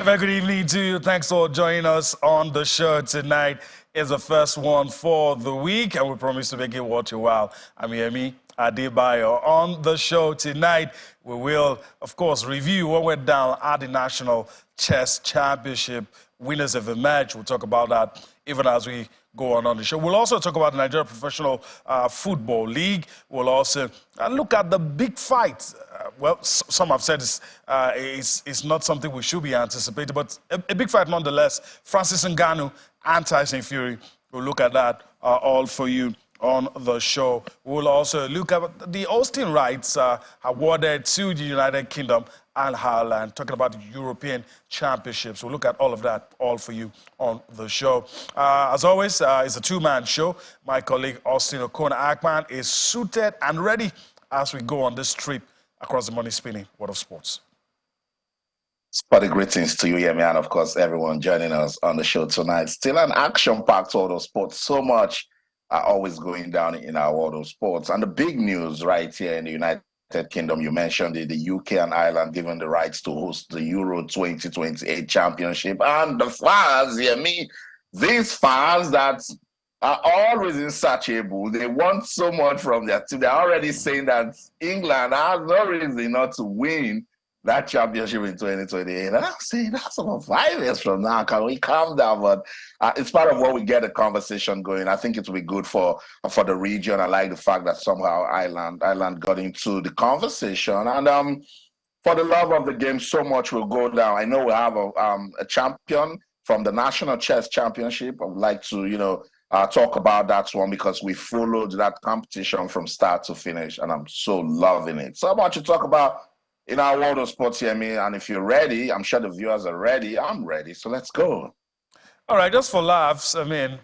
very good evening to you. Thanks for joining us on the show tonight. It's the first one for the week, and we promise to make it worth your while. I'm Yemi Adebayo. On the show tonight, we will, of course, review what went down at the National Chess Championship. Winners have emerged. We'll talk about that even as we go on the show. We'll also talk about the Nigeria Professional Football League. We'll also look at the big fight. Well, some have said it's not something we should be anticipating, but a big fight nonetheless. Francis Ngannou and Tyson Fury. We'll look at that all for you on the show. We'll also look at the hosting rights awarded to the United Kingdom and Ireland, talking about the European Championships. We'll look at all of that, all for you on the show. As always, it's a two-man show. My colleague, Austin Okona-Ackman, is suited and ready as we go on this trip across the money-spinning world of sports. Sporty greetings to you, Yemi, and of course, everyone joining us on the show tonight. Still an action-packed world of sports. So much always going down in our world of sports. And the big news right here in the United Kingdom, you mentioned it, the UK and Ireland given the rights to host the Euro 2028 Championship. And the fans, Yemi, these fans that are always insatiable, they want so much from their team. They're already saying that England has no reason not to win that championship in 2028. And I'm saying that's about 5 years from now. Can we calm down? But it's part of what we get a conversation going. I think it will be good for the region. I like the fact that somehow Ireland got into the conversation. And for the love of the game, so much will go down. I know we have a champion from the National Chess Championship. I would like to, talk about that one because we followed that competition from start to finish, and I'm so loving it. So much to talk about in our world of sports, Yemi, and if you're ready, I'm sure the viewers are ready. I'm ready, so let's go. All right, just for laughs, I mean,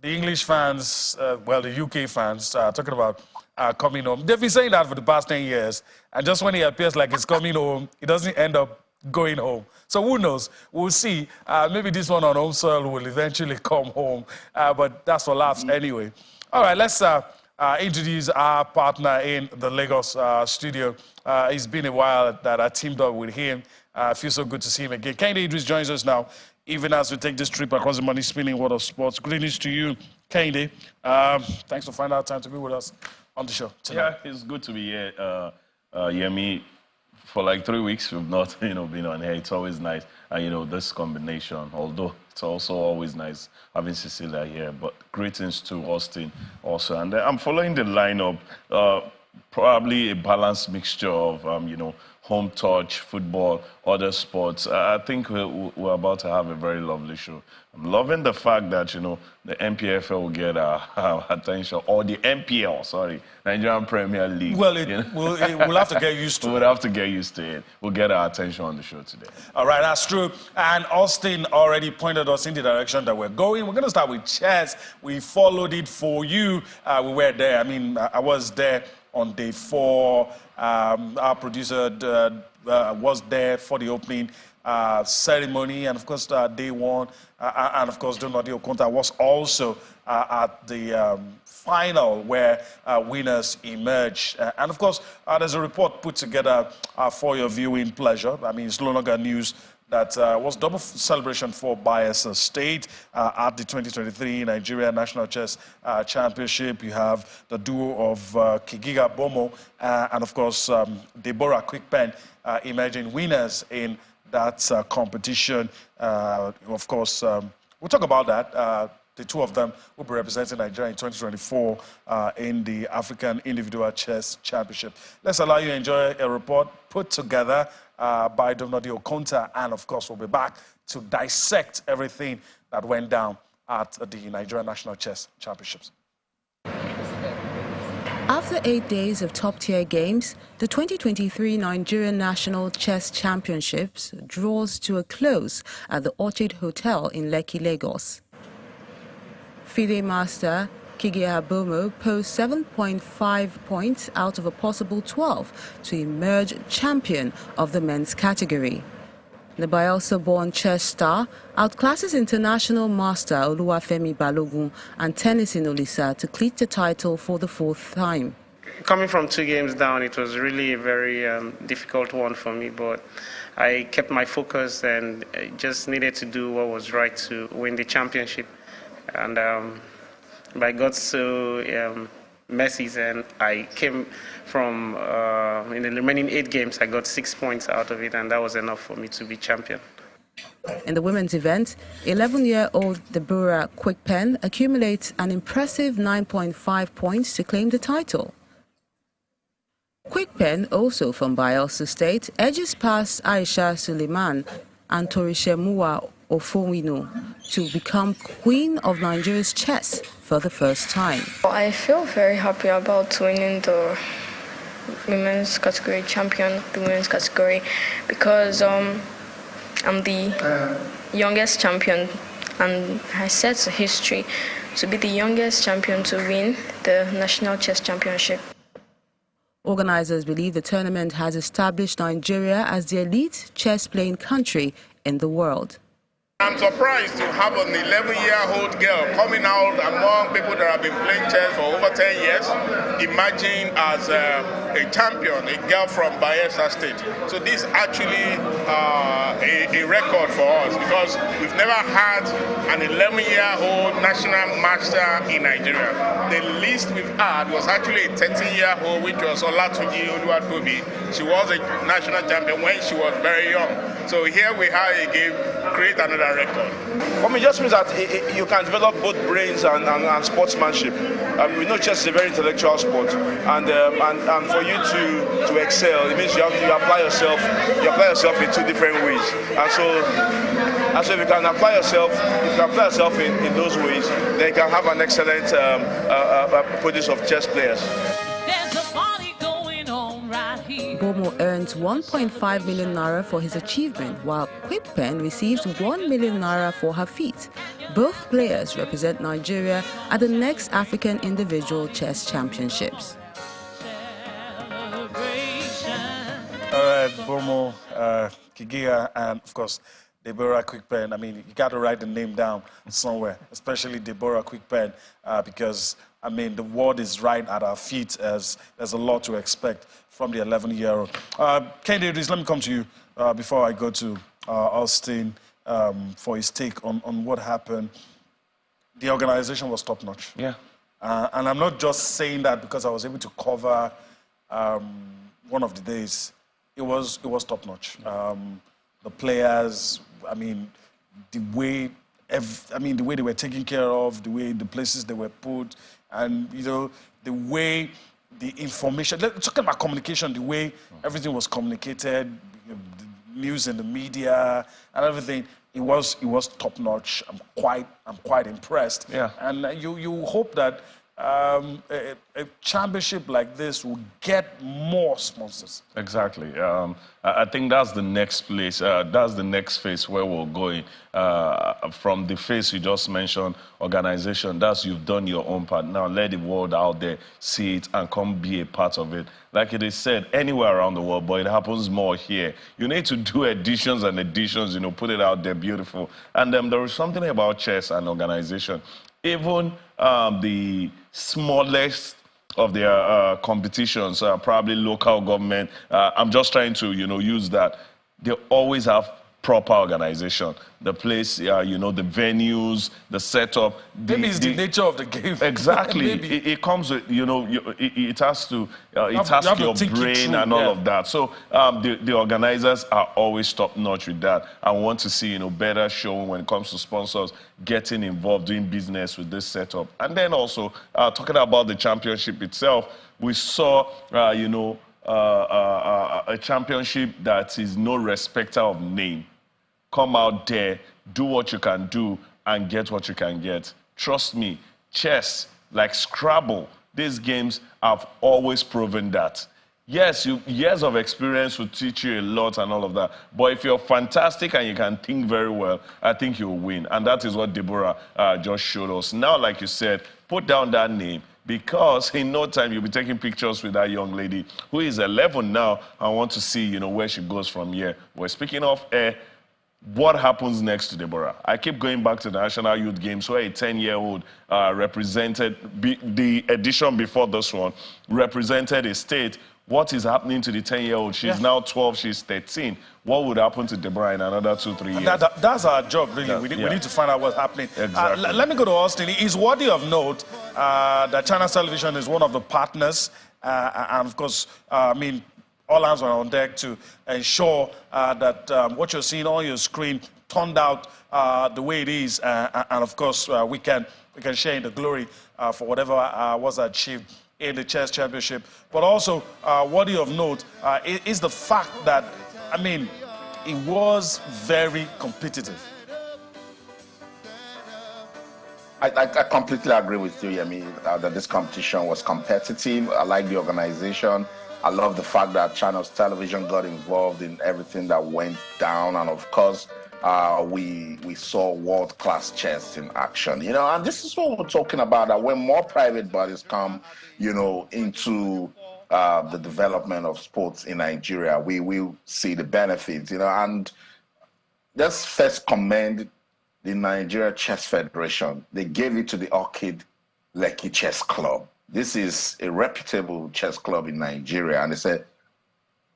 the English fans, the UK fans, talking about coming home. They've been saying that for the past 10 years, and just when it appears like it's coming home, it doesn't end up going home. So who knows? We'll see. Maybe this one on home soil will eventually come home, but that's for laughs anyway. All right, let's introduce our partner in the Lagos studio. It's been a while that I teamed up with him. I feel so good to see him again. Kehinde Idris joins us now, even as we take this trip across the money-spinning world of sports. Greetings to you, Kehinde. Thanks for finding out time to be with us on the show tonight. Yeah, it's good to be here. Yemi, for like 3 weeks, we've not been on here. It's always nice. And, this combination, although it's also always nice having Cecilia here. But greetings to Austin also. And I'm following the lineup, probably a balanced mixture of, home touch, football, other sports. I think we're about to have a very lovely show. I'm loving the fact that, the NPFL will get our attention, or the NPL, sorry, Nigerian Premier League. Well, we'll have to get used to it. We'll have to get used to it. We'll get our attention on the show today. All right, that's true. And Austin already pointed us in the direction that we're going. We're going to start with chess. We followed it for you. We were there. I mean, I was there on day 4. Our producer was there for the opening ceremony, and of course day 1, and of course Donald Okonta was also at the final where winners emerged. And of course there's a report put together for your viewing pleasure. I mean, it's no longer news. That was double celebration for Bayelsa State at the 2023 Nigeria National Chess Championship. You have the duo of Kigiga Bomo and, of course, Deborah Quickpen emerging winners in that competition. Of course, we'll talk about that. The two of them will be representing Nigeria in 2024 in the African Individual Chess Championship. Let's allow you to enjoy a report put together by Donald Okonta, and of course we'll be back to dissect everything that went down at the Nigeria National Chess Championships. After 8 days of top-tier games, the 2023 Nigerian National Chess Championships draws to a close at the Orchid Hotel in Lekki, Lagos. FIDE master Kigiga Bomo posed 7.5 points out of a possible 12 to emerge champion of the men's category. The Bayelsa-born chess star outclasses international master Oluwafemi Balogun and Tennyson Olisa to clinch the title for the 4th time. coming from 2 games down, it was really a very difficult one for me, but I kept my focus and just needed to do what was right to win the championship. And by God's mercies, and I came from, in the remaining 8 games, I got 6 points out of it, and that was enough for me to be champion. In the women's event, 11-year-old Deborah Quickpen accumulates an impressive 9.5 points to claim the title. Quickpen, also from Bayelsa State, edges past Aisha Suleiman and Torishemuwa Ofowino to become Queen of Nigeria's chess for the first time. I feel very happy about winning the women's category, champion of the women's category, because I'm the youngest champion, and I set history to be the youngest champion to win the National Chess Championship. Organizers believe the tournament has established Nigeria as the elite chess-playing country in the world. I'm surprised to have an 11-year-old girl coming out among people that have been playing chess for over 10 years, emerging as a champion, a girl from Bayelsa State. So this is actually a record for us, because we've never had an 11-year-old national master in Nigeria. The least we've had was actually a 13-year-old, which was Olatunji Oluwatobi. She was a national champion when she was very young. So here we have again, create another record. For me, it just means that you can develop both brains and sportsmanship. We know chess is a very intellectual sport, and for you to excel, it means you apply yourself in 2 different ways. And so if you can apply yourself, in those ways, then you can have an excellent produce of chess players. Bomo earns 1.5 million naira for his achievement, while Quickpen receives 1 million naira for her feat. Both players represent Nigeria at the next African Individual Chess Championships. All right, Bomo, Kigia, and of course, Deborah Quickpen. I mean, you got to write the name down somewhere, especially Deborah Quickpen, because, I mean, the world is right at our feet, as there's a lot to expect from the 11-year-old. Kende, let me come to you before I go to Austin for his take on what happened. The organization was top-notch. Yeah. And I'm not just saying that because I was able to cover one of the days. It was top-notch. The players, I mean, the way they were taken care of, the way the places they were put, and the way the information. Talking about communication, the way everything was communicated, the news in the media and everything. It was top-notch. I'm quite impressed. Yeah. And you hope that a championship like this will get more sponsors. Exactly. I think that's the next place. That's the next phase where we're going. From the phase you just mentioned, organization, that's you've done your own part. Now let the world out there see it and come be a part of it. Like it is said, anywhere around the world, but it happens more here. You need to do editions and editions, put it out there beautiful. And there is something about chess and organization. Even the smallest of their competitions, probably local government, I'm just trying to, use that. They always have proper organization. The place, the venues, the setup. Maybe it's the nature of the game. Exactly. it comes with, it has to, it has your brain and all of that. So the organizers are always top notch with that. I want to see, better showing when it comes to sponsors getting involved, doing business with this setup. And then also, talking about the championship itself, we saw, a championship that is no respecter of name. Come out there, do what you can do, and get what you can get. Trust me, chess, like Scrabble, these games have always proven that. Yes, years of experience will teach you a lot and all of that. But if you're fantastic and you can think very well, I think you'll win. And that is what Deborah just showed us. Now, like you said, put down that name, because in no time you'll be taking pictures with that young lady who is 11 now. I want to see, where she goes from here. We're speaking of what happens next to Deborah? I keep going back to the National Youth Games where a 10-year-old represented, the edition before this one, represented a state. What is happening to the 10-year-old? She's now 12, she's 13. What would happen to Deborah in another 2-3 years? That's our job, really. We need to find out what's happening. Exactly. Let me go to Austin. It's worthy of note that Channels Television is one of the partners. And of course, I mean, all hands are on deck to ensure that what you're seeing on your screen turned out the way it is. And of course, we can share in the glory for whatever was achieved in the chess championship. But also, worthy of note is the fact that, I mean, it was very competitive. I completely agree with you, Yemi, that this competition was competitive. I like the organization. I love the fact that Channels Television got involved in everything that went down. And of course, we saw world-class chess in action, you know, and this is what we're talking about, that when more private bodies come, you know, into the development of sports in Nigeria, we will see the benefits, you know. And let's first commend the Nigeria Chess Federation. They gave it to the Orchid Lekki Chess Club. This is a reputable chess club in Nigeria, and they said,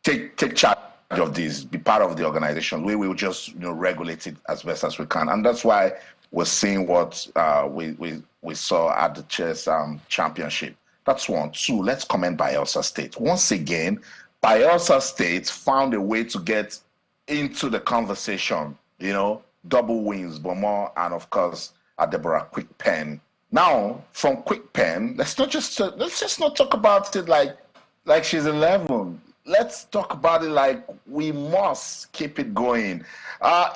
take charge of this, be part of the organization. We will just, you know, regulate it as best as we can, and that's why we're seeing what we saw at the chess championship. That's one. Two, let's commend Bayelsa State. Once again, Bayelsa State found a way to get into the conversation. You know, double wins, Bomo, and of course, Deborah Quick Pen. Now, from Quick Pen, let's just not talk about it like she's 11. Let's talk about it like we must keep it going.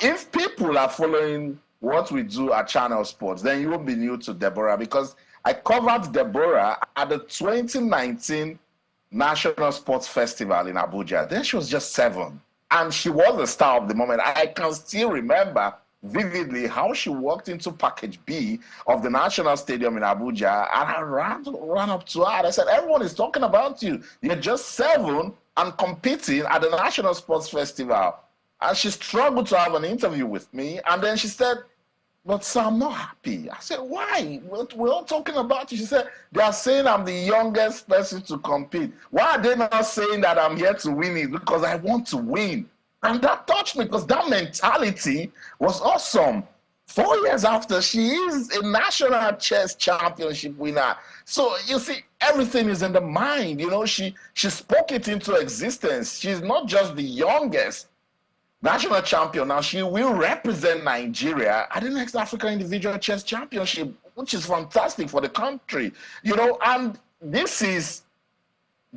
If people are following what we do at Channel Sports, then you won't be new to Deborah, because I covered Deborah at the 2019 National Sports Festival in Abuja. Then she was just 7, and she was the star of the moment. I can still remember vividly how she walked into package B of the National Stadium in Abuja, and I ran up to her and I said, everyone is talking about you. You're just 7 and competing at the National Sports Festival. And she struggled to have an interview with me, and then she said, but sir, I'm not happy. I said, why? We're all talking about you. She said, they are saying I'm the youngest person to compete. Why are they not saying that I'm here to win it? Because I want to win. And that touched me, because that mentality was awesome. 4 years after, she is a national chess championship winner. So you see, everything is in the mind. You know, she spoke it into existence. She's not just the youngest national champion. Now she will represent Nigeria at the next African Individual Chess Championship, which is fantastic for the country. You know, and this is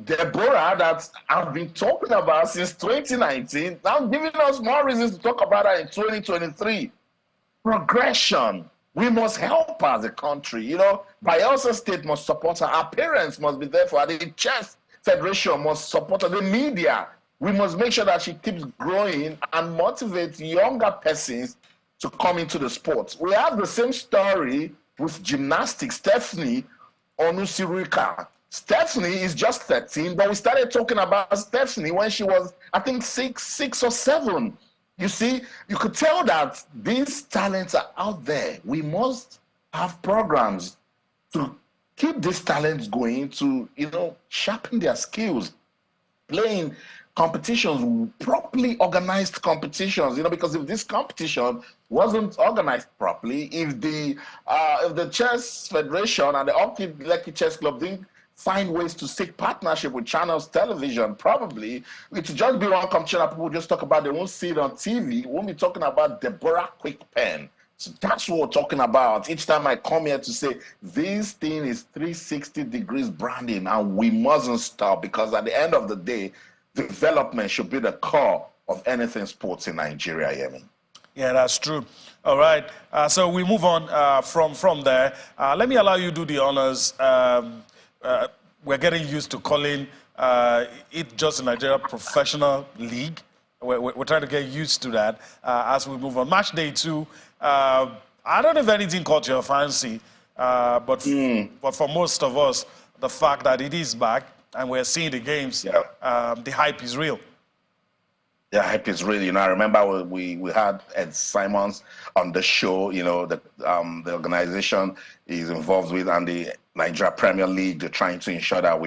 Deborah that I've been talking about since 2019, now giving us more reasons to talk about her in 2023. Progression. We must help her as a country. You know, Bayelsa State must support her. Our parents must be there for her. The Chess Federation must support her. The media. We must make sure that she keeps growing and motivate younger persons to come into the sport. We have the same story with gymnastics. Stephanie Onusirika. Stephanie is just 13, but we started talking about Stephanie when she was, I think, six or 7. You see, you could tell that these talents are out there. We must have programs to keep these talents going, to, you know, sharpen their skills, playing competitions, properly organized competitions, you know, because if this competition wasn't organized properly, if the Chess Federation and the Orchid Lekki Chess Club didn't find ways to seek partnership with Channels Television, probably it would just be one competition that people just talk about. They won't see it on TV. We won't be talking about Deborah Quick Pen. So that's what we're talking about. Each time I come here to say, this thing is 360 degrees branding, and we mustn't stop, because at the end of the day, development should be the core of anything sports in Nigeria, Yemi. Yeah, that's true. All right. So we move on from there. Let me allow you to do the honors. We're getting used to calling it just a Nigeria Professional League. We're trying to get used to that as we move on. Match day 2. I don't know if anything caught your fancy, but for most of us, the fact that it is back and we're seeing the games, the hype is real. The hype is really, I remember we had Ed Simons on the show, the organization is involved with, and the Nigeria Premier League, they're trying to ensure that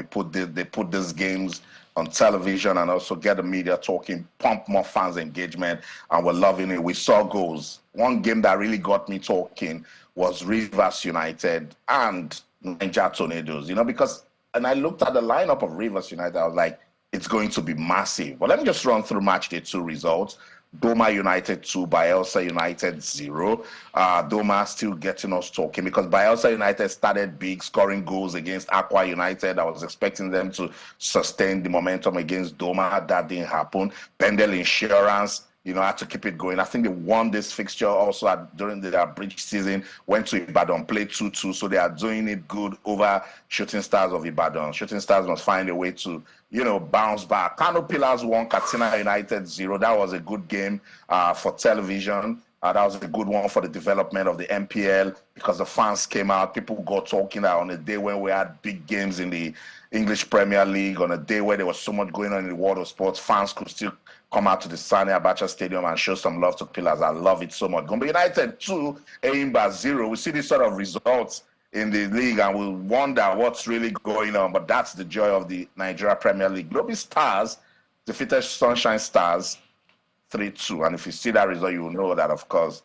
they put these games on television and also get the media talking, pump more fans engagement, and we're loving it. We saw goals. One game that really got me talking was Rivers United and Niger Tornadoes, because, and I looked at the lineup of Rivers United, I was like, it's going to be massive. But let me just run through match day 2 results. Doma United 2, Bayelsa United 0. Doma still getting us talking because Bayelsa United started big, scoring goals against Aqua United. I was expecting them to sustain the momentum against Doma. That didn't happen. Pendel Insurance, had to keep it going. I think they won this fixture also during their bridge season, went to Ibadan, played 2-2, so they are doing it good over Shooting Stars of Ibadan. Shooting Stars must find a way to, bounce back. Kano Pillars won, Katsina United 0. That was a good game for television. That was a good one for the development of the MPL because the fans came out. People got talking on a day when we had big games in the English Premier League, on a day where there was so much going on in the world of sports. Fans could still come out to the Sani Abacha Stadium and show some love to Pillars. I love it so much. Gombe United 2, Eimba 0. We see these sort of results in the league and we wonder what's really going on, but that's the joy of the Nigeria Premier League. Globe Stars defeated Sunshine Stars 3-2, and if you see that result, you will know that, of course,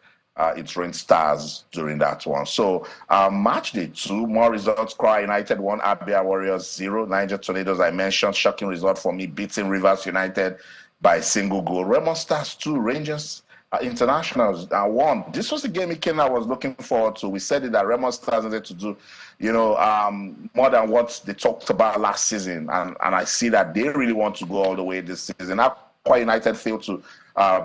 it rained stars during that one. So match day 2, more results. Kwara United 1, Abia Warriors 0. Niger Tornadoes, I mentioned, shocking result for me, beating Rivers United by a single goal. Remo Stars 2, Rangers Internationals 1. This was the game I was looking forward to. We said it that Remo Stars needed to do, more than what they talked about last season, and I see that they really want to go all the way this season. Aqua United failed to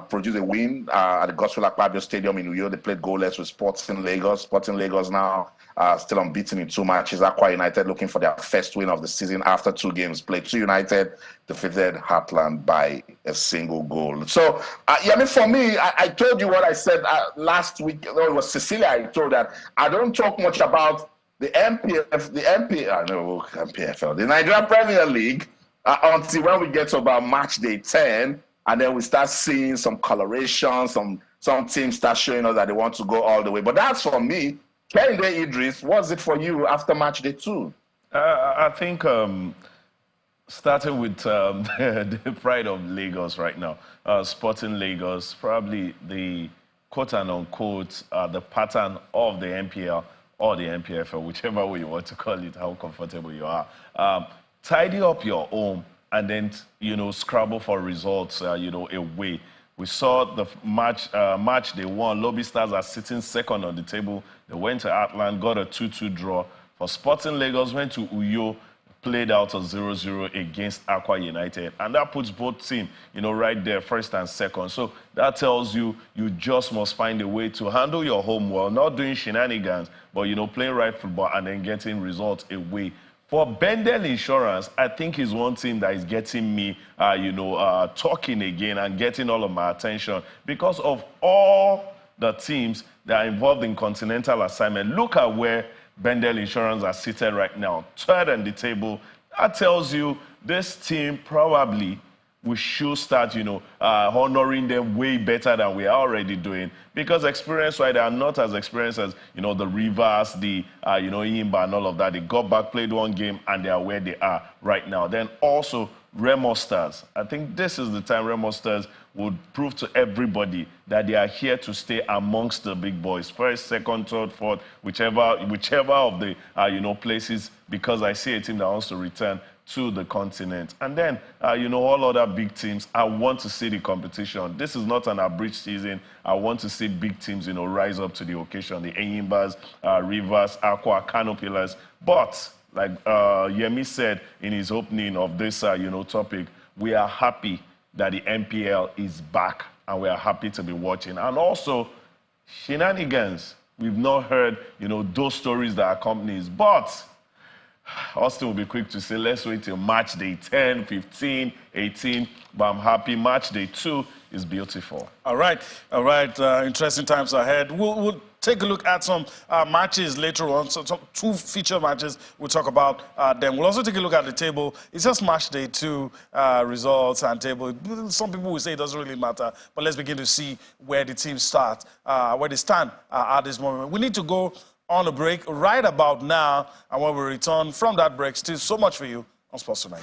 produce a win at the Gospel Akpabio Stadium in Uyo. They played goalless with Sporting Lagos. Sporting Lagos now still unbeaten in 2 matches. Aqua United looking for their first win of the season after 2 games played. 2 United defeated Heartland by a single goal. So, for me, I told you what I said last week. It was Cecilia I told that I don't talk much about the MPFL, the Nigerian Premier League, until when we get to about match day 10. And then we start seeing some coloration, some teams start showing us that they want to go all the way. But that's for me. Kehinde Idris, what's it for you after match day 2? I think starting with the pride of Lagos right now, Sporting Lagos, probably the quote-unquote the pattern of the NPL or the NPFL, whichever way you want to call it, how comfortable you are. Tidy up your home and then, scrabble for results, away. We saw the match they won. Lobby Stars are sitting second on the table. They went to Atlant, got a 2-2 draw. For Sporting Lagos, went to Uyo, played out a 0-0 against Aqua United. And that puts both teams, right there, first and second. So that tells you just must find a way to handle your home well, not doing shenanigans, but, playing right football and then getting results away. For Pendel Insurance, I think is one team that is getting me, talking again and getting all of my attention because of all the teams that are involved in continental assignment. Look at where Pendel Insurance are seated right now, 3rd on the table. That tells you this team probably we should start, honoring them way better than we are already doing. Because experience-wise, they are not as experienced as, the Rivers, the, Imba and all of that. They got back, played 1 game, and they are where they are right now. Then also, Remo Stars. I think this is the time Remo Stars would prove to everybody that they are here to stay amongst the big boys. 1st, 2nd, 3rd, 4th, whichever of the, places, because I see a team that wants to return to the continent. And then, all other big teams, I want to see the competition. This is not an abridged season. I want to see big teams, rise up to the occasion. The Eyimbas, Rivers, Aqua, Kano Pillars. But, like Yemi said in his opening of this, topic, we are happy that the NPL is back, and we are happy to be watching. And also, shenanigans. We've not heard, those stories that accompany it. But Austin will be quick to say, let's wait till match day 10, 15, 18. But I'm happy match day 2 is beautiful. All right. Interesting times ahead. We'll take a look at some matches later on. So two feature matches we'll talk about them. We'll also take a look at the table. It's just match day 2 results and table. Some people will say it doesn't really matter, but let's begin to see where the teams start, where they stand at this moment. We need to go on a break right about now, and when we return from that break, still so much for you on Sports Tonight.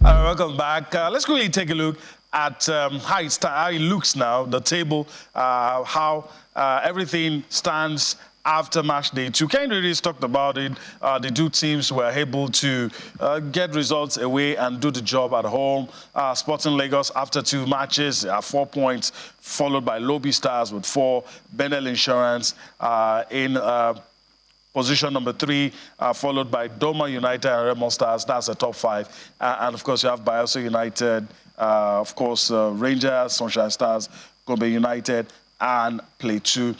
Welcome back. Let's quickly take a look at how it looks now, the table, how everything stands after match day 2. Ken really talked about it. The two teams were able to get results away and do the job at home. Sporting Lagos, after 2 matches, 4 points, followed by Lobby Stars with 4. Benel Insurance in position number 3, followed by Doma United and Remo Stars. That's the top 5. And of course, you have Bayelsa United, of course, Rangers, Sunshine Stars, Gombe United, and Plateau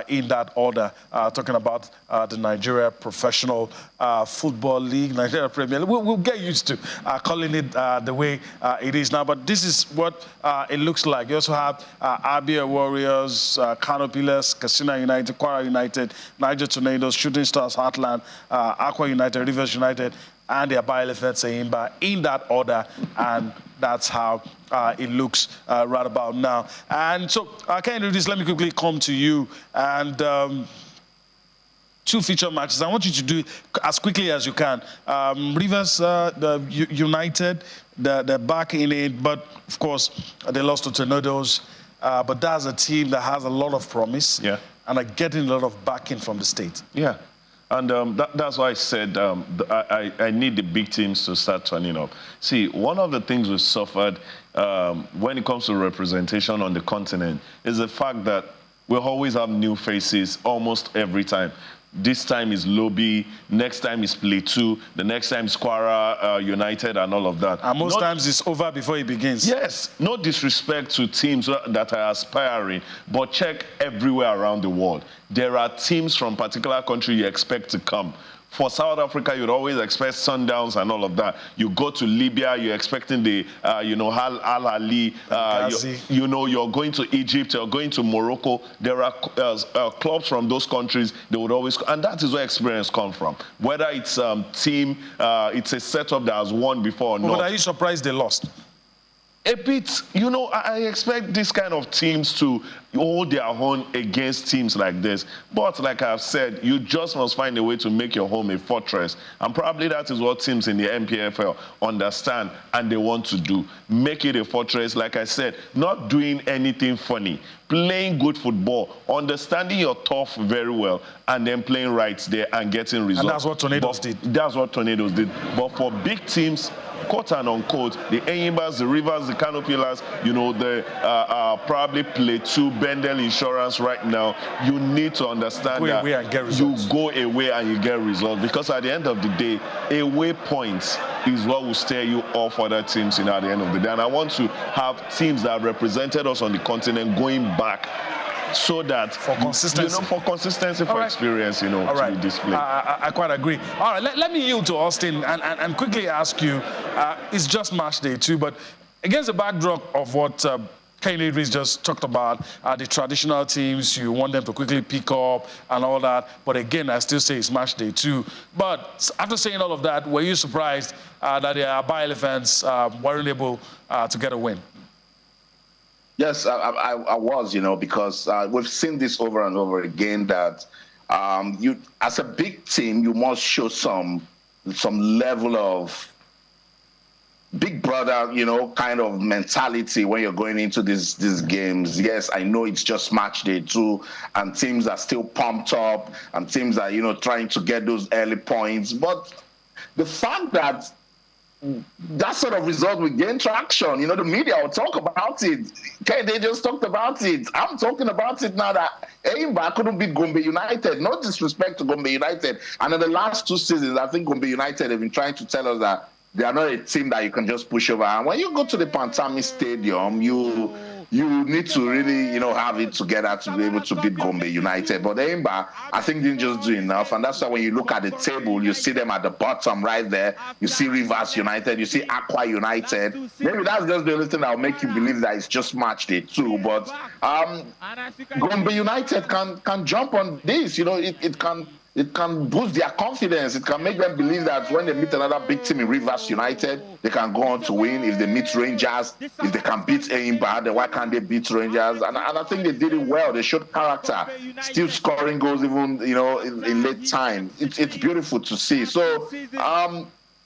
in that order. Talking about the Nigeria Professional Football League, Nigeria Premier League. We'll get used to calling it the way it is now, but this is what it looks like. You also have Abia Warriors, Kano Pillars, Katsina United, Kwara United, Niger Tornadoes, Shooting Stars, Heartland, Aqua United, Rivers United, and the Aba Elephants Eimba in that order, and that's how it looks right about now. And so, can you do this? Let me quickly come to you. And 2 feature matches. I want you to do it as quickly as you can. Rivers United, they're back in it, but of course, they lost to Tornadoes. But that's a team that has a lot of promise, and are getting a lot of backing from the state. Yeah. And that's why I said I need the big teams to start turning up. See, one of the things we've suffered when it comes to representation on the continent is the fact that we always have new faces almost every time. This time is Lobby, next time is Plateau, the next time is Kwara United and all of that. And most times it's over before it begins. Yes, no disrespect to teams that are aspiring, but check everywhere around the world. There are teams from particular country you expect to come. For South Africa, you'd always expect Sundowns and all of that. You go to Libya, you're expecting the, Al Ahly. You're going to Egypt, you're going to Morocco. There are clubs from those countries. They would always, and that is where experience comes from. Whether it's team, it's a setup that has won before or not. But are you surprised they lost? A bit, I expect this kind of teams to hold their own against teams like this. But like I've said, you just must find a way to make your home a fortress. And probably that is what teams in the MPFL understand and they want to do. Make it a fortress, like I said, not doing anything funny. Playing good football, understanding your turf very well, and then playing right there and getting results. And that's what Tornadoes did. That's what Tornadoes did. But for big teams, quote and unquote, the Eimbas, the Rivers, the Kano Pillars, the probably Plateau, Bendel Insurance right now, you need to understand that you go away and you get results. Because at the end of the day, away points is what will steer you off other teams at the end of the day. And I want to have teams that represented us on the continent going back, so that for consistency, for experience, to be displayed. I quite agree. All right, let me yield to Austin and quickly ask you. It's just match day 2, but against the backdrop of what Kane Idris just talked about, the traditional teams, you want them to quickly pick up and all that. But again, I still say it's match day 2. But after saying all of that, were you surprised that the Aba Elephants weren't able to get a win? Yes, I was, because we've seen this over and over again that you, as a big team, you must show some level of big brother, kind of mentality when you're going into these games. Yes, I know it's just match day 2, and teams are still pumped up, and teams are, trying to get those early points. But the fact that sort of result will gain traction. The media will talk about it. Okay, they just talked about it. I'm talking about it now that Eimba couldn't beat Gombe United. No disrespect to Gombe United. And in the last 2 seasons, I think Gombe United have been trying to tell us that they are not a team that you can just push over. And when you go to the Pantami Stadium, you need to really, have it together to be able to beat Gombe United. But Eimba, I think, didn't just do enough. And that's why when you look at the table, you see them at the bottom right there. You see Rivers United, you see Aqua United. Maybe that's just the only thing that will make you believe that it's just match day 2. But Gombe United can jump on this. It can boost their confidence. It can make them believe that when they meet another big team in Rivers United, they can go on to win. If they meet Rangers, if they can beat Eimba, then why can't they beat Rangers? And I think they did it well. They showed character, still scoring goals even, in late time. It's beautiful to see. So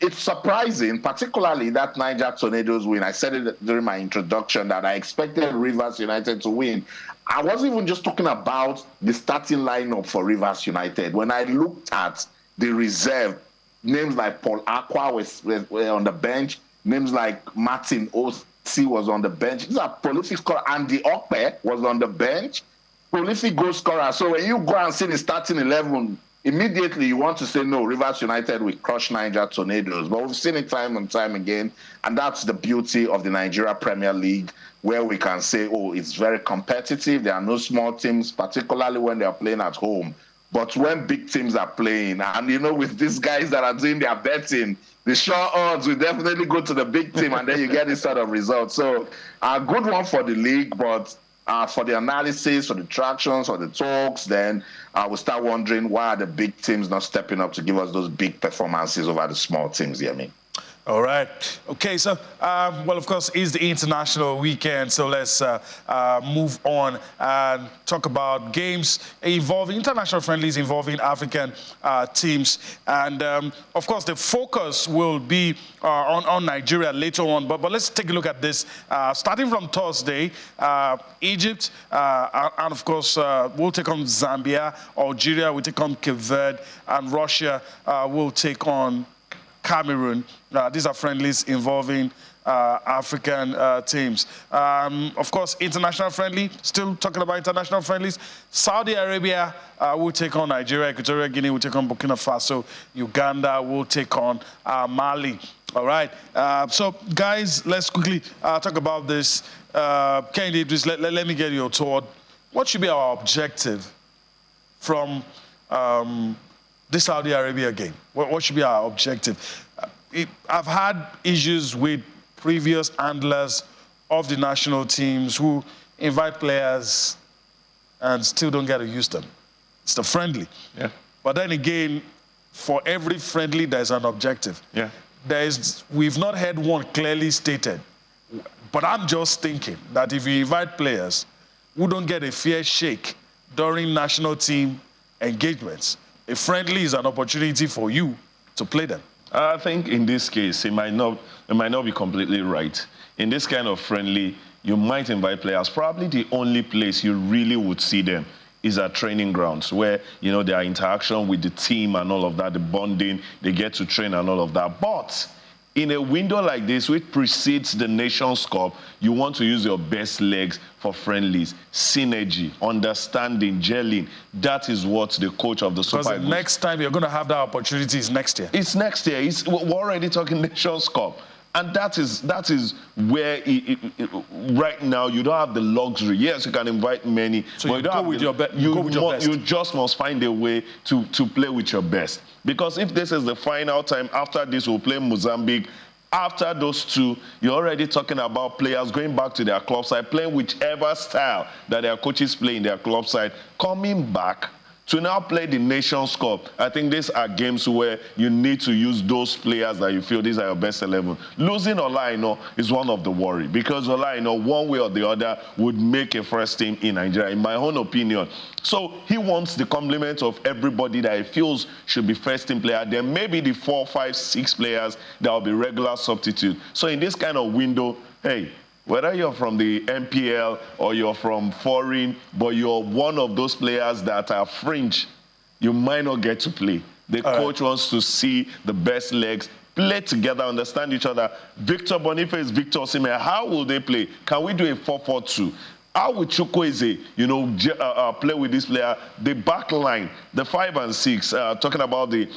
it's surprising, particularly that Niger Tornadoes win. I said it during my introduction that I expected Rivers United to win. I wasn't even just talking about the starting lineup for Rivers United. When I looked at the reserve, names like Paul Aqua were on the bench, names like Martin O.C. was on the bench. These are prolific scorers. Andy Okpe was on the bench, prolific goal scorer. So when you go and see the starting 11, immediately you want to say, no, Rivers United will crush Niger Tornadoes. But we've seen it time and time again, and that's the beauty of the Nigeria Premier League, where we can say, oh, it's very competitive. There are no small teams, particularly when they are playing at home. But when big teams are playing, and with these guys that are doing their betting, the sure odds will definitely go to the big team, and then you get this sort of result. So a good one for the league, but for the analysis, for the tractions, for the talks, then we'll start wondering why are the big teams not stepping up to give us those big performances over the small teams, All right. Okay, so, well, of course, it's the international weekend, so let's move on and talk about games involving international friendlies involving African teams. And, of course, the focus will be on Nigeria later on. But let's take a look at this. Starting from Thursday, Egypt, and, of course, will take on Zambia. Algeria will take on Cape Verde. And Russia will take on Cameroon. These are friendlies involving African teams. Of course, international friendly, still talking about international friendlies. Saudi Arabia will take on Nigeria. Equatorial Guinea will take on Burkina Faso. Uganda will take on Mali. All right. So, guys, let's quickly talk about this. Kehinde Idris, let me get your thought. What should be our objective from the Saudi Arabia game? What should be our objective? I've had issues with previous handlers of the national teams who invite players and still don't get to use them. It's the friendly. Yeah. But then again, for every friendly, there's an objective. Yeah. We've not had one clearly stated. But I'm just thinking that if you invite players who don't get a fair shake during national team engagements, a friendly is an opportunity for you to play them. I think in this case, it might not be completely right. In this kind of friendly, you might invite players. Probably the only place you really would see them is at training grounds where, their interaction with the team and all of that, the bonding, they get to train and all of that. But in a window like this, which precedes the Nations Cup, you want to use your best legs for friendlies. Synergy, understanding, gelling. That is what the coach of the Super Eagles... Because the next time you're going to have that opportunity is next year. It's next year. We're already talking Nations Cup. And that is where, right now, you don't have the luxury. Yes, you can invite many. So but you go with your best. You just must find a way to play with your best. Because if this is the final time, after this, we'll play Mozambique. After those two, you're already talking about players going back to their club side, playing whichever style that their coaches play in their club side, coming back to now play the Nations Cup. I think these are games where you need to use those players that you feel these are your best 11. Losing Olaino is one of the worry, because Olaino, one way or the other, would make a first team in Nigeria, in my own opinion. So he wants the complement of everybody that he feels should be first team player. Then maybe the 4, 5, 6 players that will be regular substitute. So in this kind of window, hey, whether you're from the MPL or you're from foreign, but you're one of those players that are fringe, you might not get to play. The coach wants to see the best legs, play together, understand each other. Victor Boniface, Victor Osimhen, how will they play? Can we do a 4-4-2? How will Chukwueze, play with this player? The back line, the 5 and 6, talking about the,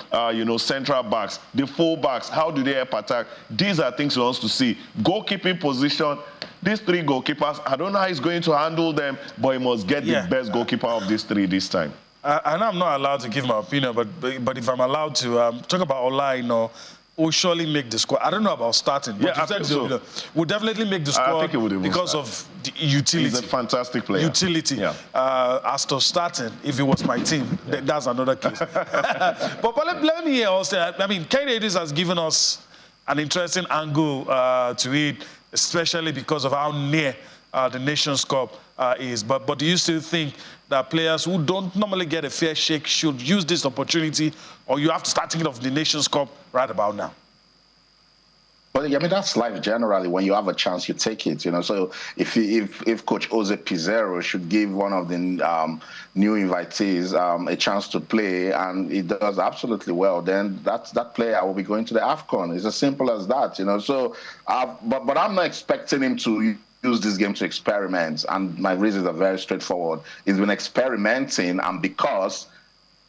central backs, the full backs, how do they help attack? These are things he wants to see. Goalkeeping position, these 3 goalkeepers, I don't know how he's going to handle them, but he must get the best goalkeeper of these 3 this time. And I'm not allowed to give my opinion, but if I'm allowed to talk about Ola, will surely make the squad. I don't know about starting. But I think so. Will definitely make the squad because of the utility. He's a fantastic player. Utility. Yeah. As to starting, if it was my team, that's another case. but let me hear also. I mean, Kane Idris has given us an interesting angle to it, especially because of how near the Nations Cup is. But do you still think that players who don't normally get a fair shake should use this opportunity, or you have to start thinking of the Nations Cup right about now? Well, I mean, that's life generally. When you have a chance, you take it, So if Coach Jose Pizarro should give one of the new invitees a chance to play, and he does absolutely well, then that player will be going to the AFCON. It's as simple as that, So, but I'm not expecting him to use this game to experiment, and my reasons are very straightforward. He's been experimenting, and because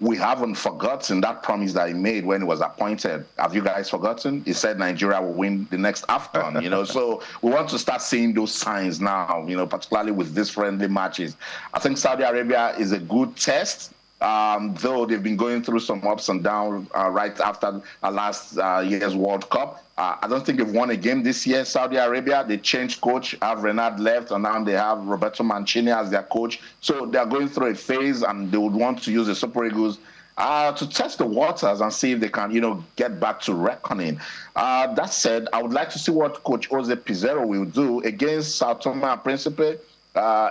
we haven't forgotten that promise that he made when he was appointed. Have you guys forgotten? He said Nigeria will win the next AFCON, So we want to start seeing those signs now, particularly with these friendly matches. I think Saudi Arabia is a good test. Though they've been going through some ups and downs right after last year's World Cup. I don't think they've won a game this year. Saudi Arabia, they changed coach, have Renard left, and now they have Roberto Mancini as their coach. So they're going through a phase, and they would want to use the Super Eagles to test the waters and see if they can, get back to reckoning. That said, I would like to see what Coach Jose Pizarro will do against Sao Tome and Principe.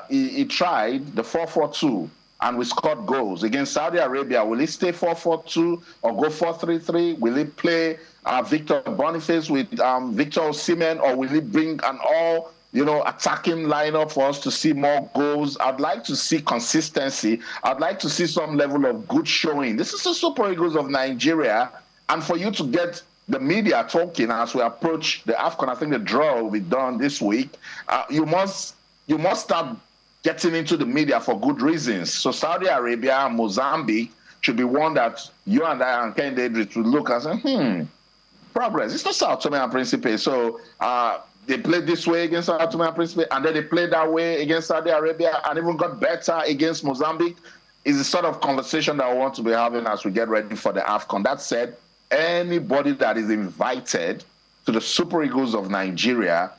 He tried the 4-4-2. And we scored goals. Against Saudi Arabia, will he stay 4-4-2 or go 4-3-3? Will he play Victor Boniface with Victor Osimhen, or will he bring an all, attacking lineup for us to see more goals? I'd like to see consistency. I'd like to see some level of good showing. This is the Super Eagles of Nigeria. And for you to get the media talking as we approach the AFCON, I think the draw will be done this week. You must start getting into the media for good reasons. So Saudi Arabia and Mozambique should be one that you and I and Ken Idris would look and say, progress. It's not Sao Tome and Principe. So they played this way against Sao Tome and Principe, and then they played that way against Saudi Arabia, and even got better against Mozambique. Is the sort of conversation that I want to be having as we get ready for the AFCON. That said, anybody that is invited to the Super Eagles of Nigeria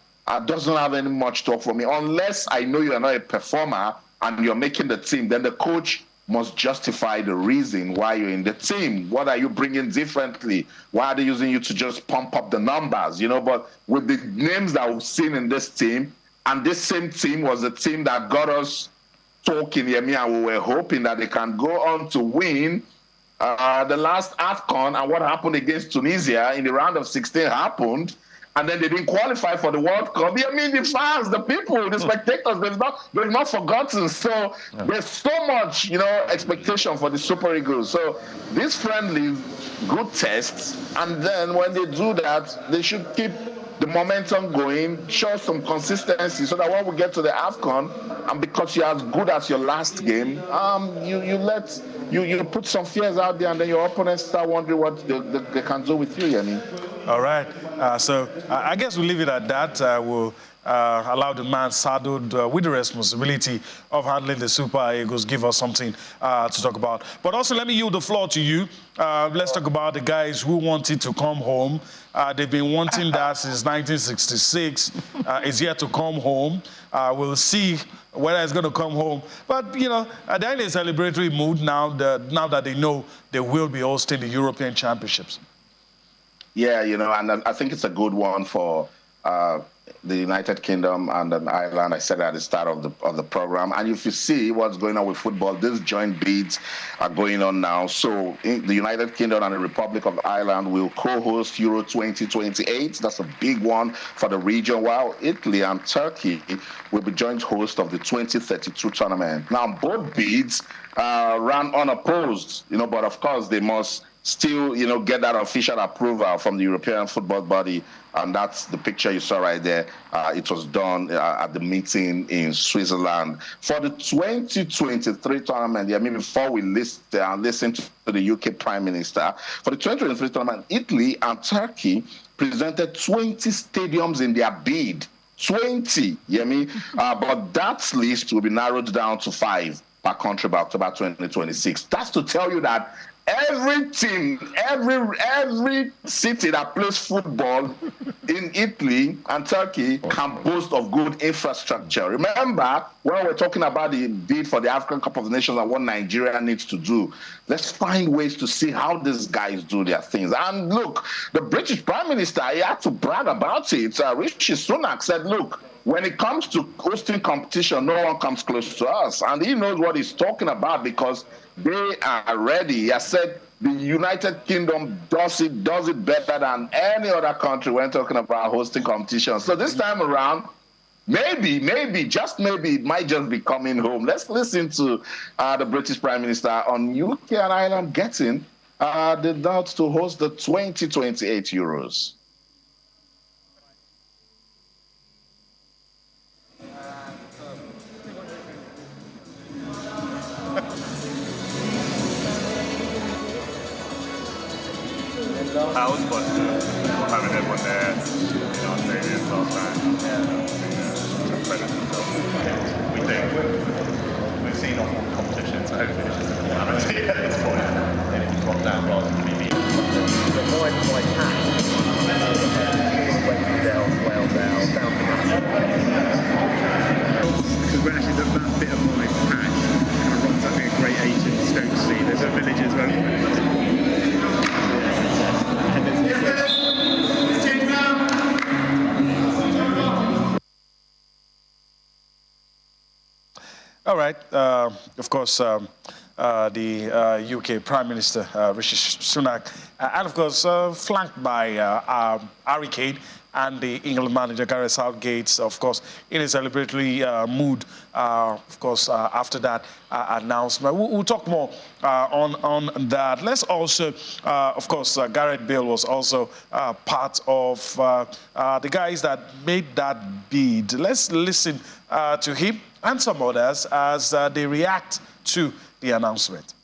doesn't have any much talk for me. Unless I know you are not a performer and you're making the team, then the coach must justify the reason why you're in the team. What are you bringing differently? Why are they using you to just pump up the numbers? But with the names that we've seen in this team, and this same team was the team that got us talking, and we were hoping that they can go on to win the last AFCON, and what happened against Tunisia in the round of 16 happened. And then they didn't qualify for the World Cup. I mean, the fans, the people, the spectators, they've not forgotten. So there's so much, expectation for the Super Eagles. So these friendly, good tests. And then when they do that, they should keep the momentum going, show some consistency, so that when we get to the AFCON, and because you're as good as your last game, you put some fears out there, and then your opponents start wondering what they can do with you, Yemi. All right. So I guess we'll leave it at that. We'll allow the man saddled with the responsibility of handling the Super Eagles give us something to talk about. But also, let me yield the floor to you. Let's talk about the guys who wanted to come home. They've been wanting that since 1966. It's yet to come home. We'll see whether it's going to come home. But, they're in a celebratory mood now that they know they will be hosting the European Championships. Yeah, and I think it's a good one for the United Kingdom and Ireland. I said at the start of the program. And if you see what's going on with football, these joint bids are going on now. So the United Kingdom and the Republic of Ireland will co-host Euro 2028. That's a big one for the region, while Italy and Turkey will be joint host of the 2032 tournament. Now, both bids ran unopposed, but of course they must still, get that official approval from the European football body. And that's the picture you saw right there. It was done at the meeting in Switzerland. For the 2023 tournament, before we listen to the UK Prime Minister, for the 2023 tournament, Italy and Turkey presented 20 stadiums in their bid. 20, but that list will be narrowed down to 5 per country by October 2026. That's to tell you that every team, every city that plays football in Italy and Turkey can boast of good infrastructure. Remember, when we're talking about the bid for the African Cup of Nations and what Nigeria needs to do, let's find ways to see how these guys do their things. And look, the British Prime Minister, he had to brag about it. Rishi Sunak said, look, when it comes to hosting competition, no one comes close to us. And he knows what he's talking about because they are ready. He has said the United Kingdom does it better than any other country when talking about hosting competition. So this time around, maybe, just maybe, it might just be coming home. Let's listen to the British Prime Minister on UK and Ireland getting the nod to host the 2028 Euros. I was positive having everyone there, stadiums last time. We think we've seen off all the competition, so hopefully it's just a formality at this point. And it's dropped down rather than be beat. The wide patch, Wales, down because when actually that bit of wide patch kind of runs up a great 8 in Stokesay. There's a villages where All right. Of course, the UK Prime Minister, Rishi Sunak, and of course, flanked by Harry Kane and the England manager, Gareth Southgate, of course, in a celebratory mood, of course, after that announcement. We'll talk more on that. Let's also, of course, Gareth Bale was also part of the guys that made that bid. Let's listen to him and some others as they react to the announcement.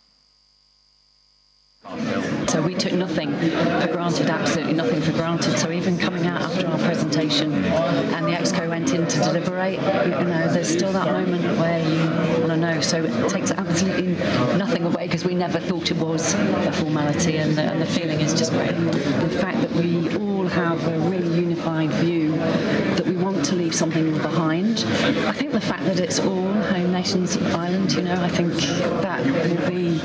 So we took nothing for granted, absolutely nothing for granted. So even coming out after our presentation and the Exco went in to deliberate, there's still that moment where you want to know. So it takes absolutely nothing away because we never thought it was a formality, and the feeling is just great. The fact that we all have a really unified view that we want to leave something behind. I think the fact that it's all home nations island, I think that will be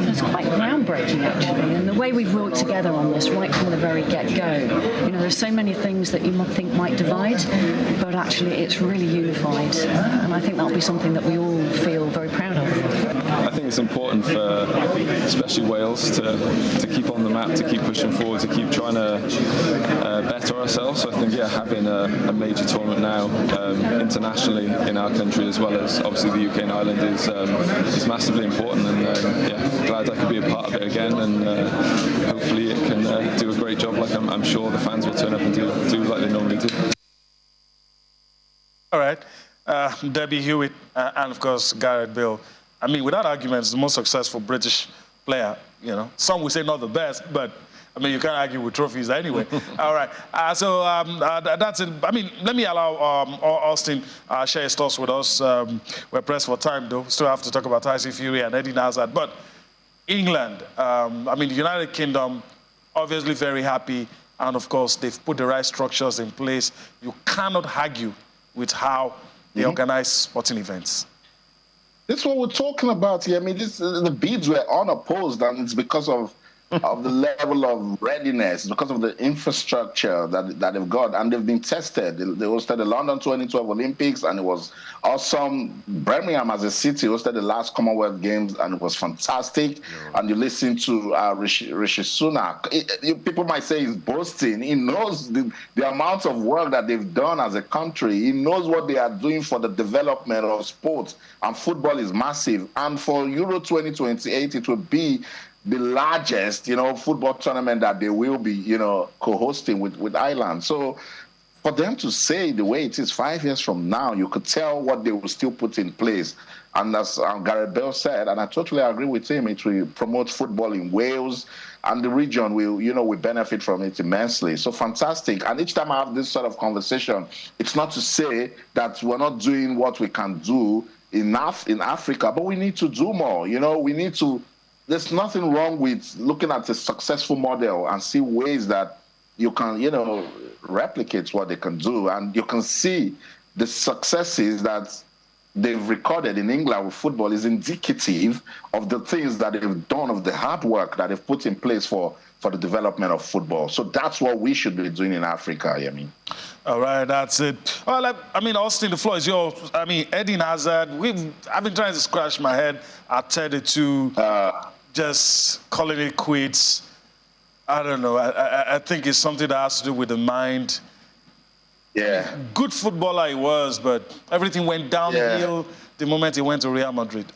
it's quite groundbreaking actually, and the way we've worked together on this right from the very get-go. There's so many things that you might think might divide, but actually it's really unified, and I think that'll be something that we all feel very proud of. I think it's important for especially Wales to keep on the map, to keep pushing forward, to keep trying to better ourselves. So I think having a major tournament now internationally in our country, as well as obviously the UK and Ireland, is massively important, and glad I could be a part of it again, and hopefully it can do a great job. Like I'm sure the fans will turn up and do like they normally do. All right, Debbie Hewitt and of course Gareth Bale. I mean, without arguments, the most successful British player. Some would say not the best, but I mean, you can't argue with trophies anyway. All right. So that's it. I mean, let me allow Austin share his thoughts with us. We're pressed for time, though. Still have to talk about Tyson Fury and Eddie Hazard. But England, I mean, the United Kingdom, obviously very happy. And, of course, they've put the right structures in place. You cannot argue with how they organize sporting events. This is what we're talking about here. I mean, the bids were unopposed, and it's because of the level of readiness, because of the infrastructure that they've got, and they've been tested. They hosted the London 2012 Olympics, and it was awesome. Birmingham as a city hosted the last Commonwealth Games, and it was fantastic. Yeah. And you listen to Rishi Sunak. People might say he's boasting. He knows the amount of work that they've done as a country. He knows what they are doing for the development of sports, and football is massive. And for Euro 2028, it will be the largest, football tournament that they will be, co-hosting with Ireland. So for them to say the way it is 5 years from now, you could tell what they will still put in place. And as Gareth Bale said, and I totally agree with him, it will promote football in Wales, and the region will benefit from it immensely. So fantastic. And each time I have this sort of conversation, it's not to say that we're not doing what we can do enough in Africa, but we need to do more. We need to. There's nothing wrong with looking at a successful model and see ways that you can, replicate what they can do. And you can see the successes that they've recorded in England with football is indicative of the things that they've done, of the hard work that they've put in place for the development of football. So that's what we should be doing in Africa, All right, that's it. Well, Austin, the floor is yours. Eden Hazard, I've been trying to scratch my head at 32, just calling it quits. I don't know. I think it's something that has to do with the mind. Yeah. Good footballer he was, but everything went downhill the moment he went to Real Madrid.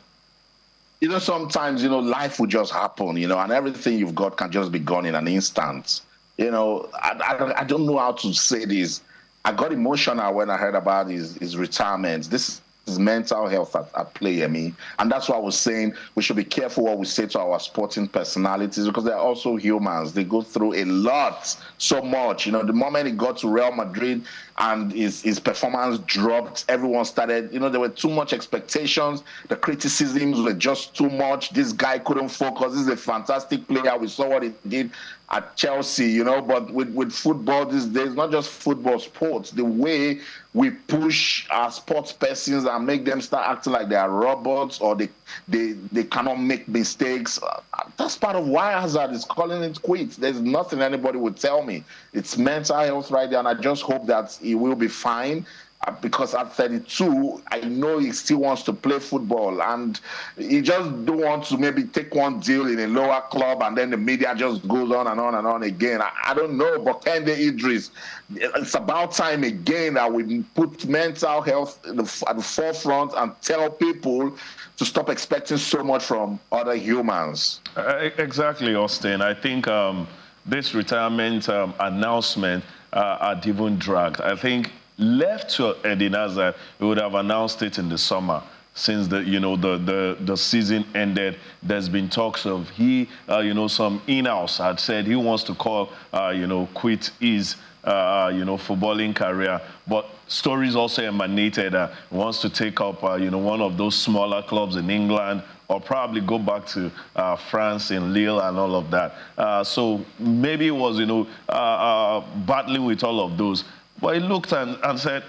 Sometimes, life will just happen, and everything you've got can just be gone in an instant. I don't know how to say this. I got emotional when I heard about his retirement. This is mental health at play, and that's why I was saying we should be careful what we say to our sporting personalities, because they're also humans. They go through a lot, so much. The moment he got to Real Madrid and his performance dropped, everyone started, there were too much expectations. The criticisms were just too much. This guy couldn't focus. This is a fantastic player. We saw what he did at Chelsea, but with football these days, not just football, sports, the way we push our sports persons and make them start acting like they are robots, or they cannot make mistakes. That's part of why Hazard is calling it quits. There's nothing anybody would tell me. It's mental health right there, and I just hope that he will be fine. Because at 32, I know he still wants to play football, and he just don't want to maybe take one deal in a lower club and then the media just goes on and on and on again. I don't know, but Kende Idris, it's about time again that we put mental health at the forefront and tell people to stop expecting so much from other humans. Exactly, Austin. I think this retirement announcement had even dragged. I think left to Eden Hazard, we would have announced it in the summer. Since the season ended, there's been talks of some in-house had said he wants to call quit his footballing career, but stories also emanated he wants to take up one of those smaller clubs in England, or probably go back to France in Lille and all of that. So maybe it was battling with all of those. But he looked and said,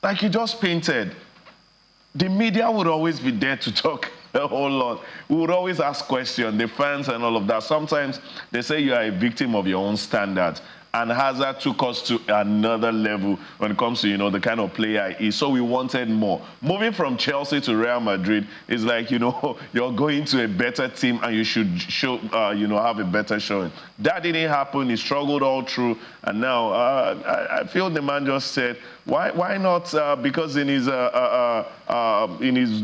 like he just painted, the media would always be there to talk a whole lot. We would always ask questions, the fans and all of that. Sometimes they say you are a victim of your own standards. And Hazard took us to another level when it comes to, the kind of player he is. So we wanted more. Moving from Chelsea to Real Madrid is like, you're going to a better team and you should show, have a better showing. That didn't happen. He struggled all through. And now I feel the man just said, why not? Because in his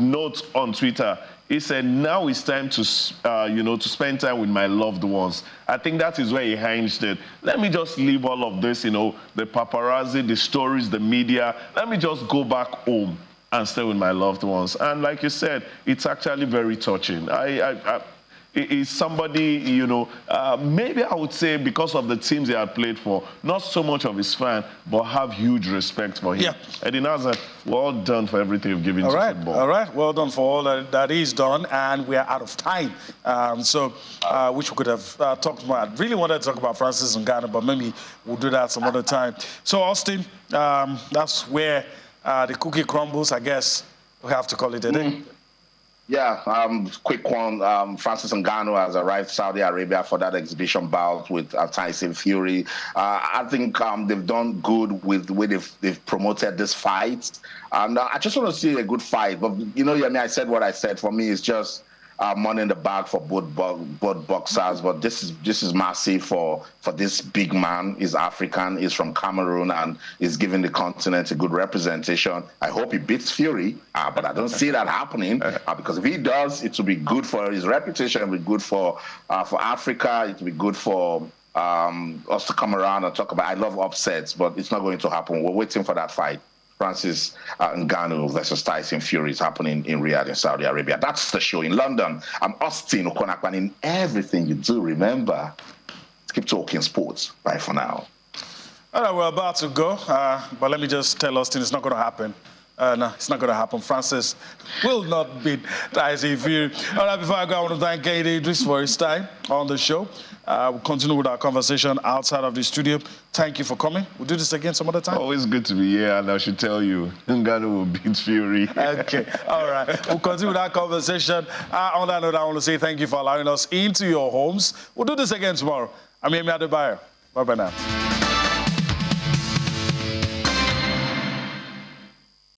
notes on Twitter, he said, now it's time to, to spend time with my loved ones. I think that is where he hinged it. Let me just leave all of this, the paparazzi, the stories, the media. Let me just go back home and stay with my loved ones. And like you said, it's actually very touching. Is somebody, maybe I would say because of the teams he had played for, not so much of his fan, but have huge respect for him. Yeah. Eden Hazard, well done for everything you've given to football. All right, well done for all that he's done, and we are out of time. Which we could have talked about. I really wanted to talk about Francis Ngannou, but maybe we'll do that some other time. So, Austin, that's where the cookie crumbles, I guess we have to call it a day. Yeah, quick one. Francis Ngannou has arrived Saudi Arabia for that exhibition bout with Tyson Fury. I think they've done good with the way they've promoted this fight. And I just want to see a good fight. But, I said what I said. For me, it's just money in the bag for both boxers, but this is massive for this big man. He's African, he's from Cameroon, and he's giving the continent a good representation. I hope he beats Fury, but I don't see that happening because if he does, it will be good for his reputation. It will be good for Africa. It will be good for us to come around and talk about. I love upsets, but it's not going to happen. We're waiting for that fight. Francis Ngannou versus Tyson Fury is happening in Riyadh in Saudi Arabia. That's the show in London. I'm Austin Okonakwan. In everything you do, remember to keep talking sports. Bye for now. All right, we're about to go, but let me just tell Austin it's not going to happen. No, it's not going to happen. Francis will not beat Tyson Fury. All right, before I go, I want to thank Kade Idris for his time on the show. We'll continue with our conversation outside of the studio. Thank you for coming. We'll do this again some other time. Always good to be here, and I should tell you, Ngannou will beat Fury. Okay, all right. We'll continue with our conversation. On that note, I want to say thank you for allowing us into your homes. We'll do this again tomorrow. I'm Yemi Adebayo. Bye-bye now.